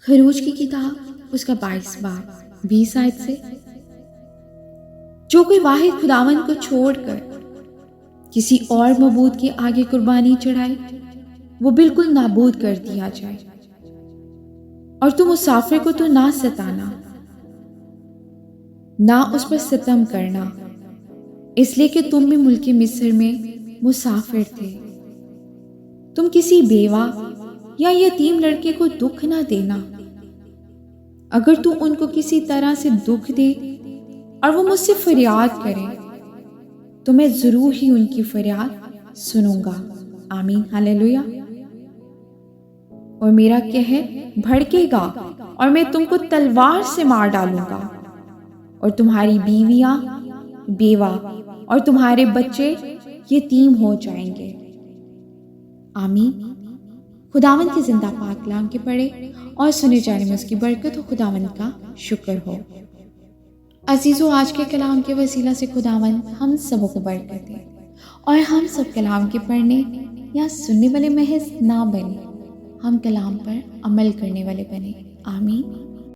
خروج کی کتاب اس کا 22 باب 20 آیت سے، جو کوئی واحد خداوند کو چھوڑ کر کسی اور معبود کے آگے قربانی چڑھائے وہ بالکل نابود کر دیا جائے، اور تم مسافر کو تو نہ ستانا، نہ اس پر ستم کرنا، اس لیے کہ تم بھی ملک مصر میں مسافر تھے۔ تم کسی بیوہ یا یتیم لڑکے کو دکھ نہ دینا۔ اگر تو ان کو کسی طرح سے دکھ دے اور وہ مجھ سے فریاد کرے تو میں ضرور ہی ان کی فریاد سنوں گا۔ آمین، ہاللیلویا۔ اور میرا قہر بھڑکے گا اور میں تم کو تلوار سے مار ڈالوں گا، اور تمہاری بیویاں بیوہ اور تمہارے بچے یتیم ہو جائیں گے۔ آمین۔ خداوند کے زندہ پاک کلام کے پڑھے اور سنے جانے میں اس کی برکت و خداوند کا شکر ہو۔ عزیزو، آج کے کلام کے وسیلہ سے خداوند ہم سبوں کو برکت دے اور ہم سب کلام کے پڑھنے یا سننے والے محض نہ بنے، ہم کلام پر عمل کرنے والے بنے۔ آمین۔